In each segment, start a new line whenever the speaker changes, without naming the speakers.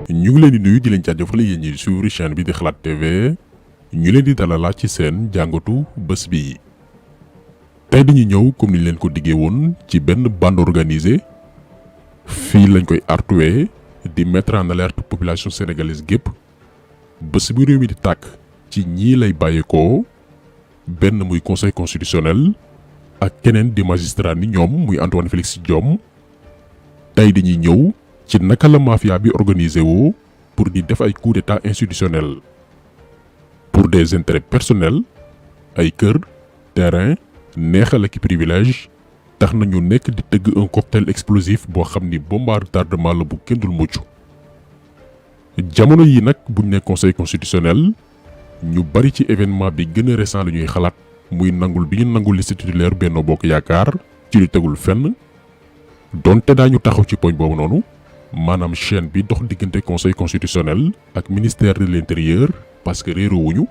ñu ngi leen di nuyu di leen jaajëfal yéen ñi suivre chaîne bi di Xalaat TV ñu leen di dalalaat ci seen jàngatu bés bi. tey dañuy ñëw comme ni leen ko diggee woon ci benn bande organisée fii lañ koy artuwee di mettre en alerte population sénégalaise gépp bés bi réew mi di tàkk ci ñii lay bàyyeekoo benn muy conseil constitutionnel ak keneen di magistrat ni ñoom muy Antoine Félix Diome. tey dañuy ñëw ci naka la mafia bi organisé woo pour di def ay coup d'état institutionnel pour des intérêts personnels ay kër terrain neexal ak privilège tax na ñu nekk di tëgg un cocktail explosif boo xam ni bombe à retardement la bu kenn dul mucc. jamono yi nag buñ ne conseil constitutionnel ñu bari ci événement bi gën a récent la ñuy xalaat muy nangul bi ñu nangul liste titulaire Benno Bokk Yaakaar ci lu tegul fenn donte daañu taxaw ci poñ boobu noonu maanaam chaîne bi dox diggante conseil constitutionnel ak ministère de l'intérieur parce que réeroowuñu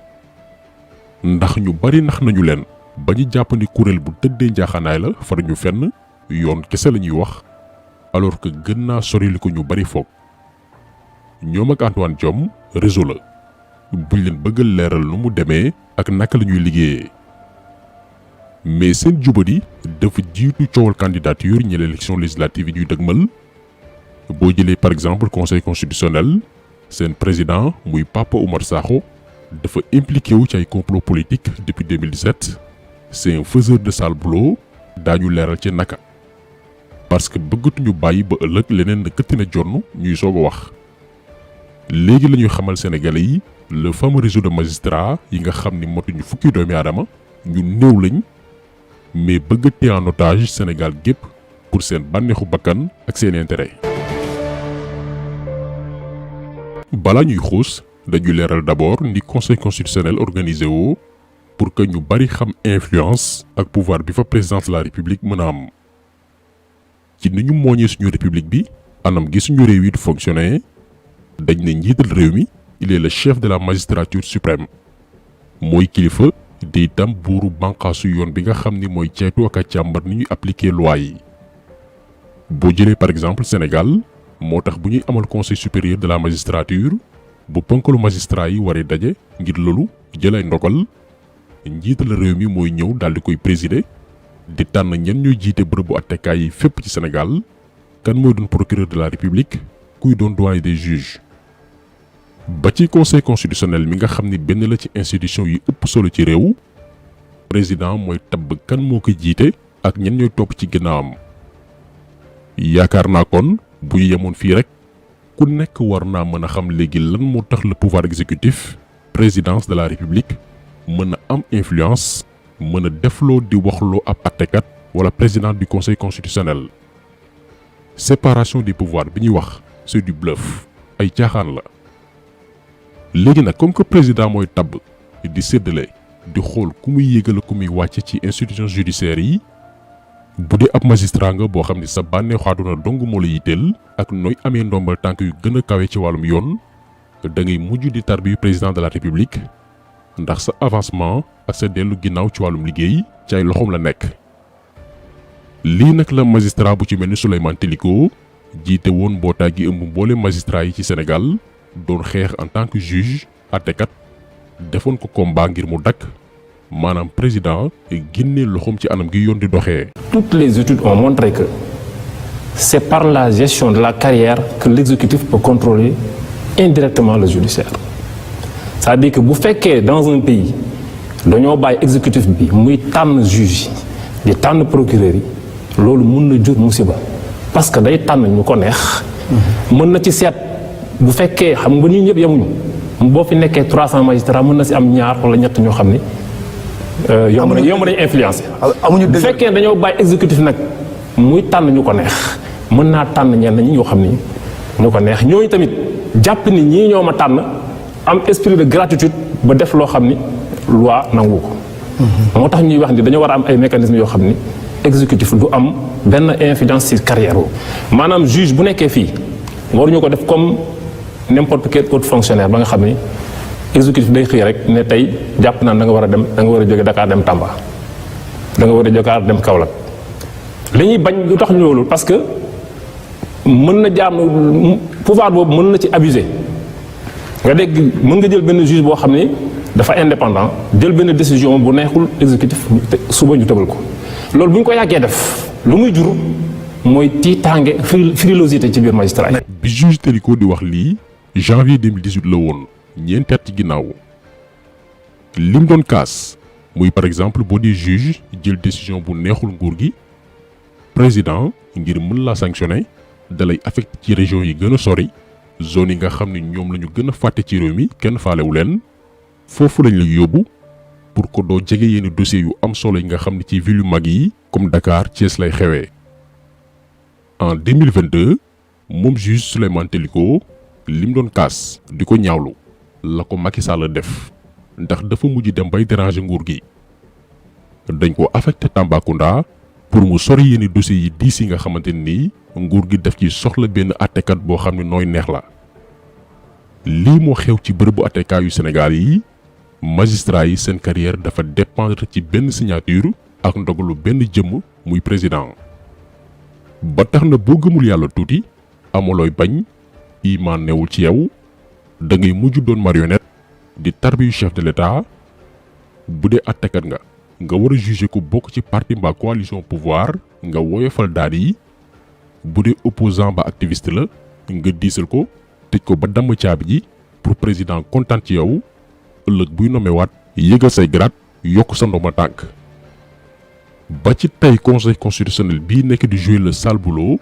ndax ñu bari nax nañu leen ba ñu jàpp ni kuréel bu tëddee njaaxaanaay la faruñu fenn yoon kese la ñuy wax alors que gën naa sori li ko ñu bari foog. ñoom ak Antoine Diome réseau la buñ leen bëggal leeral nu mu demee ak naka la ñuy liggéeyee mais seen jubadi dafa jiitu coowal candidature ñeel élection législative yi ñuy dëgmal. boo jëlee par exemple conseil constitutionnel seen président muy Papa Oumar Sakho dafa impliqué wu ci ay complot politique depuis 2017 c'est un faiseur de sale boulot daañu leeral ci naka parce que bëggatuñu bàyyi ba ëllëg leneen na këtti na jonn ñuy soog a wax. léegi la ñuy xamal sénégalais yi le fameux réseau de magistrats yi nga xam ni motuñu fukki doomi aadama ñu néew lañ mais bëgg a téye en otage Sénégal gépp pour seen bànneexu bakkan ak seen intérêt. balaa ñuy xuus dañuy leeral d'abord ni conseil constitutionnel organisé woo pour que ñu bari xam influence ak pouvoir bi fa présidence de la république mën a am. ci ni ñu mooñee suñu république bi anam gi suñu réew yi di fonctionner dañ ne njiital réew mi il est le chef de la magistrature suprême mooy kilifa di itam buuru bànqaasu yoon bi nga xam ni mooy ceytu ak a càmbar ni ñuy appliquer loi yi. boo jëlee par exemple Sénégal moo tax bu ñuy amal conseil supérieur de la magistrature bu ponkalu magistrat yi waree daje ngir loolu jël ay ndogal njiital réew mi mooy ñëw daal di koy présider di tànn ñenn ñuy jiite bërëbu attekaay yi fépp ci Sénégal kan mooy doon procureur de la république kuy doon doyen des juges. ba ci conseil constitutionnel mi nga xam ni benn la ci institution yi ëpp solo ci réew président mooy tabb kan moo koy jiite ak ñenn ñooy topp ci ginnaawam. yaakaar naa kon bu ñu yemoon fii rek ku nekk war naa mën a xam léegi lan moo tax le pouvoir exécutif présidence de la république mën a am influence mën a defloo di waxloo ab attekat wala président du conseil constitutionnel. séparation des pouvoirs bi ñuy wax c'est du bluff ay caaxaan la. léegi nag comme que président mooy tabb di séddale di xool ku muy yégal ku muy wàcce ci institution judiciaire yi bu dee ab magistrat nga boo xam ni sa bànneexu àdduna dong moo la yitteel ak nooy amee ndombal tànk yu gën a kawe ci wàllum yoon da ngay mujj di tarbi président de la république ndax sa avancement ak sa dellu ginnaaw ci wàllum liggéey ci ay loxoom la nekk. lii nag la magistrat bu ci mel ni Souleymane Teliko jiite woon mbootaay gi ëmb mboole magistrat yi ci Sénégal doon xeex en tant que juge àttekat defoon ko combat ngir mu dakk maanaam président génnee loxoom ci anam gi yoon di doxee.
Toutes les études ont montré que c'est par la gestion de la carrière que l'exécutif peut contrôler indirectement le judiciaire. C'est-à-dire que bu fekkee dans un pays dañoo bàyyi exécutif bi muy tànn juge yi di tànn procureur yi loolu mun na jur musiba parce que day tànn ñu ko neex. mën na ci seet bu fekkee xam nga ñun ñëpp yemuñu boo fi nekkee 300 magistrats mën na si am ñaar wala ñett ñoo xam ne. yomb nañ influencé. bu fekkee dañoo bàyyi exécutif nag muy tànn ñu ko neex mën naa tànn ñenn ñi ñoo xam ni ñu ko neex ñooñu tamit jàpp ni ñii ñoo ma tànn am esprit de gratitude ba def loo xam ni loi nangu ko. moo tax ñuy wax ni dañoo war a am ay mécanismes yoo xam ni exécutif du am benn influence ci carrière boobu. maanaam juge bu nekkee fii waruñu ko def comme n'importe quel autre fonctionnaire ba nga xam ni exécutif day xëy rek ne tey jàpp naan da nga war a dem da nga war a jóge Dakar dem Tamba da nga war a Dakar dem Kaolack li ñuy bañ lu tax ñu loolu parce que mën na jaam pouvoir boobu mën na ci abuser nga dégg mën nga jël benn juge boo xam ne dafa indépendant jël benn décision bu neexul exécutif suba ñu tëbal ko loolu bu ñu ko yàggee def lu muy jur mooy tiitaange frilosité ci biir magistrat yi.
bi juge Téliko di wax lii janvier 2018 la woon ñeenti at ci ginnaaw lim doon kaas muy par exemple boo di juge jël décision bu neexul nguur gi président ngir mën laa sanctionner dalay affecté ci région yi gën a sori zone yi nga xam ne ñoom la ñu gën a fàtte ci réew mi kenn faalewu leen foofu lañ lay yóbbu pour que doo jege yenn dossiers yu am solo yi nga xam ne ci ville yu mag yi comme Dakar Thiès lay xewee. en 2022 moom juge Souleymane Téliko lim doon kaas di ko ñaawlu la ko Macky Sall def ndax dafa mujj dem bay déranger nguur gi dañ ko affecté Tambacounda pour mu sori yenn dossiers yi diis yi nga xamante ni nguur gi def ci soxla benn attekat boo xam ne nooy neex la. lii moo xew ci bërëbu attekaayu Sénégal yi magistrat yi seen carrière dafa dépendre ci benn signature ak ndogalu benn jëmm muy président. ba tax na boo gëmul yàlla tuuti amalooy bañ imaan newul ci yow da ngay mujj doon marionnette di tarbiyu chef de l'état bu dee attekat nga war a juger ko bokk ci parti mbaa coalition pouvoir nga woyofal daal yi bu dee opposant ba activiste la nga diisal ko tëj ko ba damm caabi ji pour président kontaan ci yow ëllëg buy nommé waat yëgal say grade yokk sa ndooma tànk. ba ci tey conseil constitutionnel bii nekk di jouer le sale boulot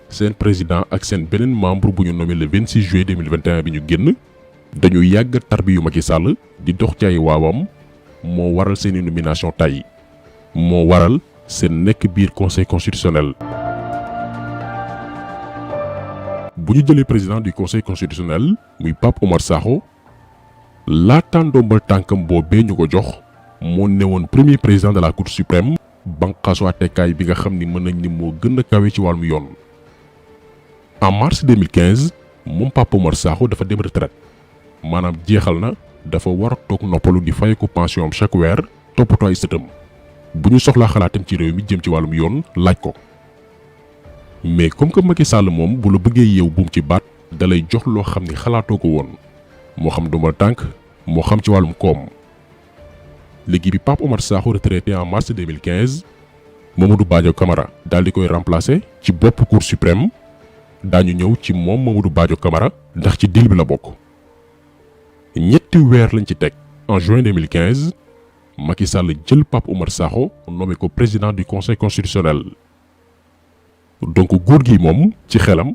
seen président ak seen beneen membre bu ñu nommé le 26 juillet 2021 bi ñu génn dañu yàgg tarbi yu Macky Sall di dox ci ay waawam moo waral seeni nomination tey moo waral seen nekk biir conseil constitutionnel. bu ñu jëlee président du conseil constitutionnel muy Pape Oumar Sakho laata ndombal tànkam boobee ñu ko jox moo newoon premier président de la cour suprême banqaasu àttekaay bi nga xam ni mën nañ ni moo gën a kawe ci wàllum yoon. en mars 2015 moom Pape Oumar Sakho dafa dem retraite maanaam jeexal na dafa war a toog noppalu di fay ko pension am chaque weer toppatoo ay sëtam bu ñu soxlaa xalaatam ci réew mi jëm ci wàllum yoon laaj ko. mais comme que Macky Sall moom bu la bëggee yeew buum ci baat dalay jox loo xam ni xalaatoo ko woon moo xam ndombal tànk moo xam ci wàllum koom. léegi bi Pape Oumar Sakho retraité en mars 2015 Mamadou Badio Camara daal di koy remplacer ci bopp cour suprême daañu ñëw ci moom Mamadou Badio Camara ndax ci deal bi la bokk. ñetti weer lañ ci teg en juin 2015 Macky Sall jël Pape Oumar Sakho nommé ko président du conseil constitutionnel. donc góor gi moom ci xelam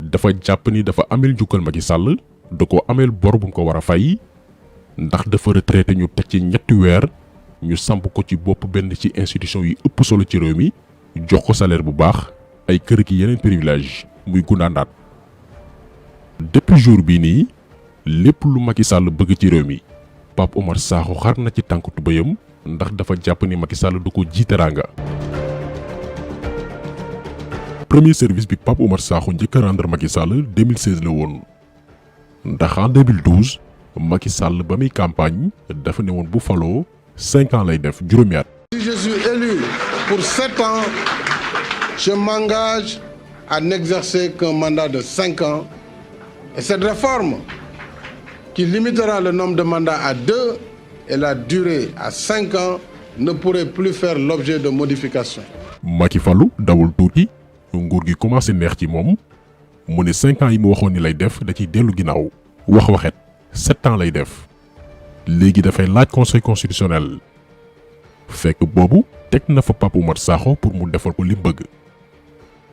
dafa jàpp ni dafa ameel njukkal Macky Sall da ko ameel bor bu mu ko war a fay ndax dafa retraité ñu teg ci ñetti weer ñu samp ko ci bopp benn ci institution yi ëpp solo ci réew mi jox ko salaire bu baax ay kër ki yeneen privilège muy gundaandaat. depuis jour bii nii lépp lu Macky Sall bëgg ci réew mi Pape Oumar Sakho xar na ci tànk tubéyam ndax dafa jàpp ni Macky Sall du ko ji teraanga. premier service bi Pape Oumar Sakho njëkk a rendre Macky Sall 2016 la woon ndax en 2012 Macky Sall ba muy campagne dafa ne woon bu faloo 5 ans lay def juróomi at.
Si je suis élu pour 7 ans, je m'engage à n'exercer qu'un mandat de 5 ans. Et cette réforme qui limitera le nombre de mandats à 2 et la durée à 5 ans ne pourrait plus faire l'objet de modifications.
Macky fallu dawul tuuti nguur gi commencé neex ci moom mu ne 5 ans yi mu waxoon ni lay def da ciy dellu ginnaaw wax waxet 7 ans lay def léegi dafay laaj conseil constitutionnel fekk boobu teg na fa Pape Oumar Sakho pour mu defal ko li bëgg.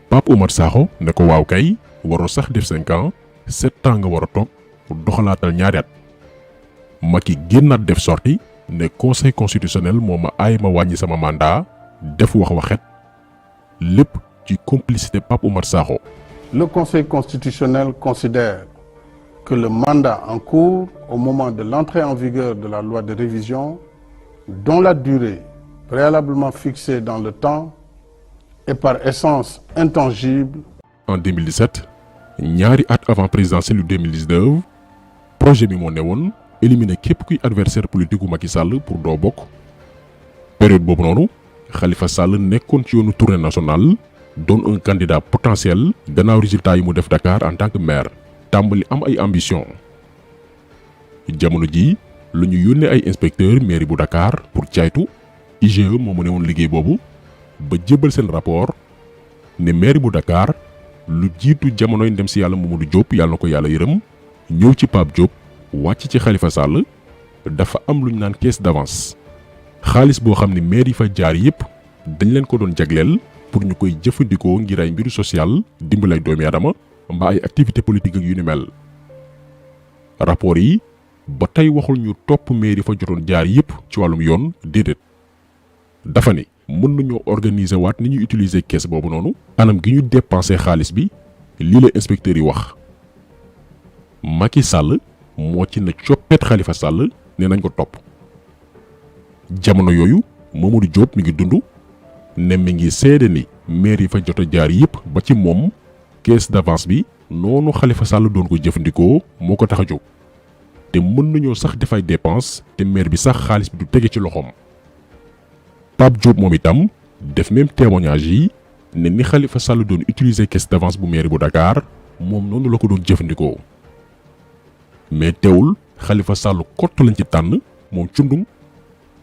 Pape Oumar Sakho ne ko waaw kay waroo sax def 5 ans 7 ans nga war a toog doxalaatal ñaari at. Macky génnaat def sorti ne conseil constitutionnel moo ma aay ma wàññi sama mandat def wax waxet lépp ci complicité Pape Oumar Sakho.
Le Conseil constitutionnel considère que le mandat en cours au moment de l'entrée en vigueur de la loi de révision, dont la durée préalablement fixée dans le temps est par essence intangible.
En 2017 ñaari at avant présidentielle 2019 projet bi moo ne woon éliminer képp kuy adversaire politique gu Macky Sall pour doo bokk. période boobu noonu Khalifa Sall nekkoon ci yoonu tournée nationale doon un candidat potentiel gannaaw résultat yi mu def Dakar en tant que maire. tàmbali am ay ambition. jamono ji la ñu yónnee ay inspecteur mairie bu Dakar pour caytu IGE moo mu ne woon liggéey boobu ba jébbal seen rapport ne mairie bu Dakar lu jiitu jamonoy ndem si yàlla Mamadou Diop yàlla na ko yàlla yërëm ñëw ci Pape Diop wàcc ci Khalifa Sall dafa am lu ñu naan caisse d'avance xaalis boo xam ne maire yi fa jaar yépp dañ leen ko doon jagleel pour ñu koy jëfandikoo ngir ay mbiru social dimbalay doomi aadama mbaa ay activité politique ak yu ni mel. rapport yi ba tey waxul ñu topp maire yi fa jotoon jaar yépp ci wàllum yoon déedéet dafa ne mën nañoo organiser waat ni ñu utiliser caisse boobu noonu anam gi ñu dépenser xaalis bi lii la inspecteurs yi wax. Macky Sall moo ci na coppet Khalifa Sall ne nañ ko topp. jamono yooyu Mamadou Diop mi ngi dund ne mi ngi seede ni maire yi fa jot a jaar yépp ba ci moom caisse d'avance bi noonu Khalifa Sall doon ko jëfandikoo moo ko tax a jóg te mën nañoo sax def ay dépense te maire bi sax xaalis bi du tege ci loxoom. Pape Diop moom itam def même témoignage yi ne ni Khalifa Sall doon utiliser caisse d'avance bu maire bu Dakar moom noonu la ko doon jëfandikoo mais teewul Khalifa Sall kott lañ ci tànn moom cundum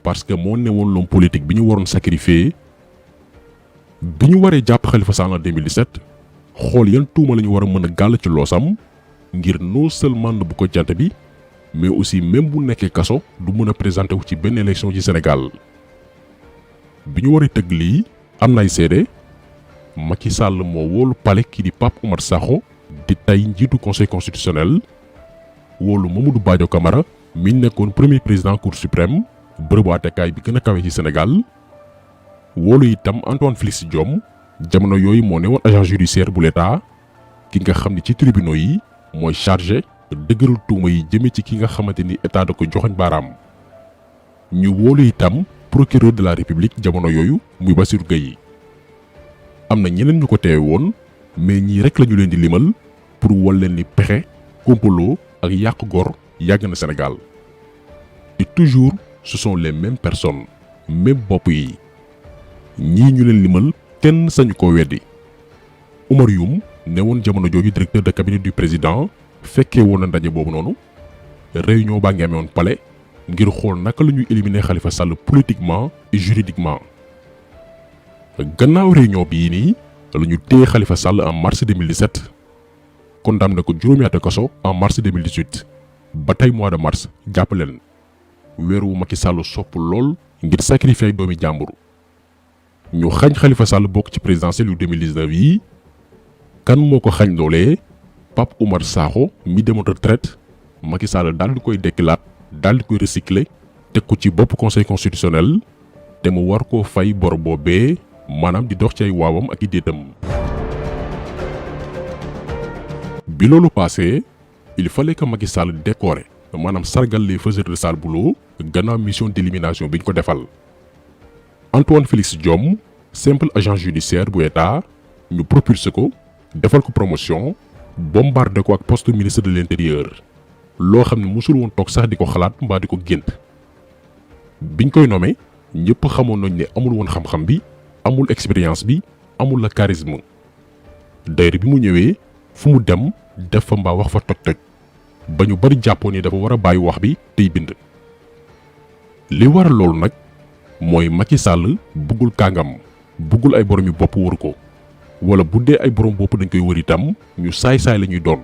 parce que moo newoon l'homme politique bi ñu waroon sacrifier bi ñu waree jàpp Khalifa Sall en 2017 xool yan tuuma la ñu war a mën a gàll ci loosam ngir non seulement bu ko jant bi mais aussi même bu nekkee kaso du mën a présenter wu ci benn élection ci Sénégal. bi ñu waree tëgg lii am na ay seede Macky Sall moo wóolu palais kii di Pape Oumar Sakho di tey njiitu conseil constitutionnel wóolu Mamadou Badio Camara mi nekkoon premier président cour suprême bërëbu àttekaay bi gën a kawe ci Sénégal wóolu itam Antoine Félix Diome jamono yooyu moo ne woon agent judiciaire bu l'État ki nga xam ne ci tribunaux yi mooy chargé dëgëral tuuma yi jëme ci ki nga xamante ni état da ko joxoñ baaraam. ñu wóolu itam procureur de la république jamono yooyu muy Bassirou Gueye. am na ñeneen ñu ko teewe woon mais ñii rek la ñu leen di limal pour wal leen ni pexe complot ak yàq gor yàgg na Sénégal et toujours ce sont les mêmes personnes même bopp yi ñii ñu leen limal kenn sañu ko weddi. Oumar Youm ne woon jamono jooju directeur de cabinet du président fekkee woon na ndaje boobu noonu réunion baa ngi amee woon palais ngir xool naka la ñuy éliminer Khalifa Sall politiquement et juridiquement. gannaaw réunion bii nii la ñu téye Khalifa Sall en mars 2017 condamné ko juróomi at kaso en mars 2018 ba tey mois de mars jàppaleen weer wu Macky Sall sopp lool ngir sacrifier doomi jàmbur. ñu xañ Khalifa Sall bokk ci présidentielle yu 2019 yi kan moo ko xañ loolee Pape Oumar Sakho mi demoon retraite Macky Sall daal di koy dekkilaat daal di koy recycler teg ko ci bopp conseil constitutionnel te mu war koo fay bor boobee maanaam di dox ci ay waawam ak i déetam. bi loolu passé il fallait que Macky Sall décorer maanaam sargal les faiseurs de sale boulot gannaaw mission d'élimination bi ñu ko defal. Antoine Félix Diome simple agent judiciaire bu état ñu propulsé ko defal ko promotion bombardé ko ak poste ministre de l'intérieur loo xam ne musul woon toog sax di ko xalaat mbaa di ko gént. biñ koy nommé ñëpp xamoon nañ ne amul woon xam-xam bi amul expérience bi amul la charisme d'ailleurs bi mu ñëwee fu mu dem def fa mbaa wax fa toj-toj ba ñu bari jàppoon ni dafa war a bàyyi wax bi tey bind. li waral loolu nag mooy Macky Sall bëggul kàngam bëggul ay borom yu bopp wër ko wala bu dee ay borom bopp dañ koy wër itam ñu saay-saay la ñuy doon.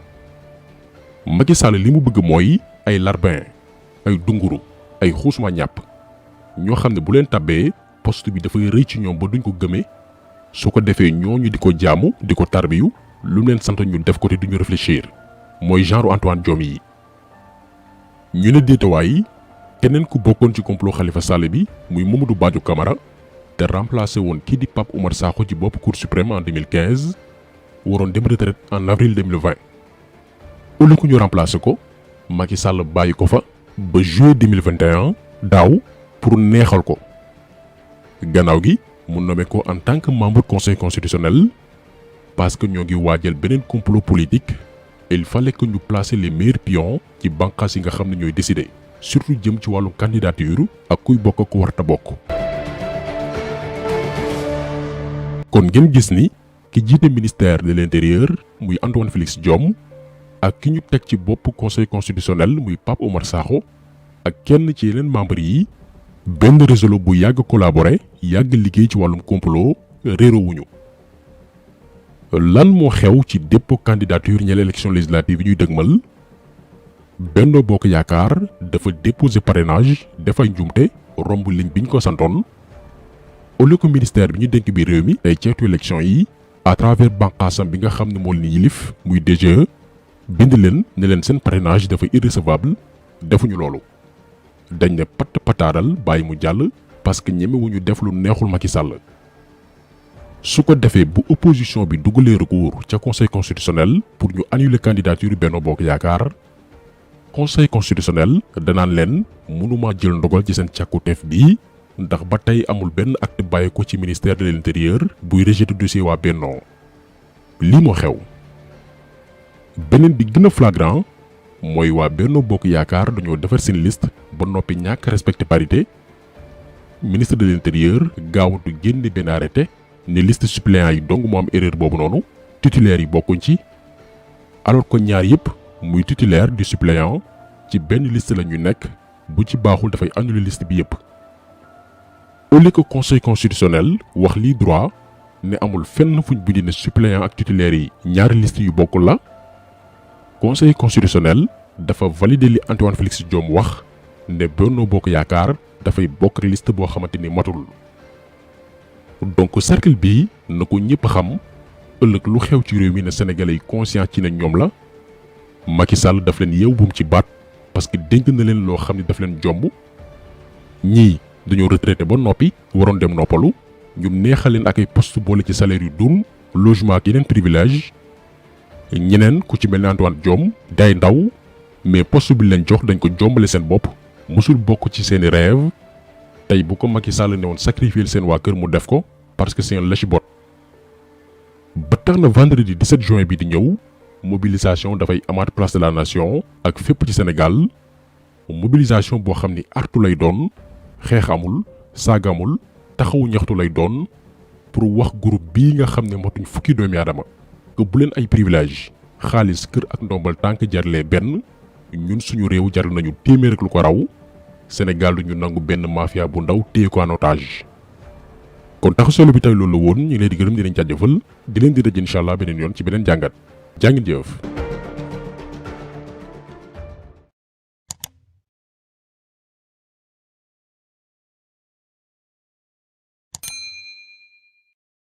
Macky Sall li mu bëgg mooy ay larbin ay dunguru ay xuusma ñàpp ñoo xam ne bu leen tabbee poste bi dafay rëy ci ñoom ba duñ ko gëmee su ko defee ñooñu di ko jaamu di ko tarbiyu lu leen sant ñu def ko te duñu réfléchir mooy genre Antoine Diome yi. ñu ne déetawaay keneen ku bokkoon ci complot Khalifa Sall bi muy Mamadou Badio Camara te remplacé woon kii di Pape Oumar Sakho ci bopp cour suprême en 2015 waroon dem retraite en avril 2020. au lieu que ñu remplacé ko Macky Sall bàyyi ko fa ba juillet 2021 daaw pour neexal ko. gannaaw gi mu nommé ko en tant que membre conseil constitutionnel parce que ñoo ngi waajal beneen complot politique et il fallait que ñu placer les meilleurs pions ci bànqaas yi nga xam ne ñooy décider surtout jëm ci wàllu candidature ak kuy bokk ak ku warta bokk. kon ngeen gis ni ki jiite ministère de l'intérieur muy Antoine Félix Diome ak ki ñu teg ci bopp conseil constitutionnel muy Pape Oumar Sakho ak kenn ci yeneen membres yi benn réseau bu yàgg collaboré yàgg liggéey ci wàllum complot réerowuñu. lan moo xew ci dépôt candidature ñeel élection législative yi ñuy dëgmal Benno Bokk Yaakaar dafa déposer parrainage dafay njumte romb ligne bi ñu ko santoon au lieu que ministère bi ñu dénk bi réew mi day ceetu élection yi à travers bànqaasam bi nga xam ne moo leen yilif muy DGE bind leen ne leen seen parrainage dafa irrecevable defuñu loolu dañ ne patt pataaral bàyyi mu jàll parce que ñemewuñu def lu neexul Macky Sall su ko defee bu opposition bi dugalee recours ca conseil constitutionnel pour ñu annuler candidature Benno Bokk Yaakaar conseil constitutionnel danaan leen mënuma jël ndogal ci seen càkkuteef bii ndax ba tey amul benn acte bàyyi ko ci ministère de l'intérieur buy rejeter dossier waa Benno lii moo xew. beneen bi gën a flagrant mooy waa Benno Bokk Yaakaar dañoo defar seen liste ba noppi ñàkk respecté parité ministre de l'intérieur gaawatu génne benn arrêté ne liste suppléants yi dong moo am erreur boobu noonu titulaires yi bokkuñ ci alors que ñaar yëpp muy titulaire di suppléant ci benn liste la ñu nekk bu ci baaxul dafay annuler liste bi yëpp. au lieu que conseil constitutionnel wax lii droit ne amul fenn fuñ bindi ne suppléant ak titulaires yi ñaari liste yu bokkul la conseil constitutionnel dafa valider li Antoine Félix Diome wax ne Benno Bokk Yaakaar dafay bokk liste boo xamante ni matul. donc cercle bii na ko ñëpp xam ëllëg lu xew ci réew mi ne sénégalais yi conscient ci ne ñoom la Macky Sall daf leen yeew buum ci baat parce que dénk na leen loo xam ne daf leen jomb ñii dañoo retraité ba noppi waroon dem noppalu ñu neexal leen ak ay poste boole ci salaire yu dun logement ak yeneen privilège ñeneen ku ci mel ne Antoine Diome day ndaw mais poste bi leen jox dañ ko jombale seen bopp musul bokk ci seeni rêve tey bu ko Macky Sall ne woon sacrifier seen waa kër mu def ko parce que c'est un lâche-bot. ba tax na vendredi 17 juin bi di ñëw mobilisation dafay amaat place de la nation ak fépp ci Sénégal mobilisation boo xam ni artu lay doon xeex amul saaga amul taxawu ñaxtu lay doon pour wax groupe bii nga xam ne motuñ fukki doomi aadama que bu leen ay privilège xaalis kër ak ndombal tànk jarlee benn ñun suñu réew jar nañu téeméer ak lu ko raw Sénégal du ñu nangu benn mafia bu ndaw téye ko en otage. kon tax solo bi tey loolu la woon ñu ngi leen di gërëm di leen jaajëfal di leen di daj incha allah beneen yoon ci beneen jàngat jaa ngeen jëf.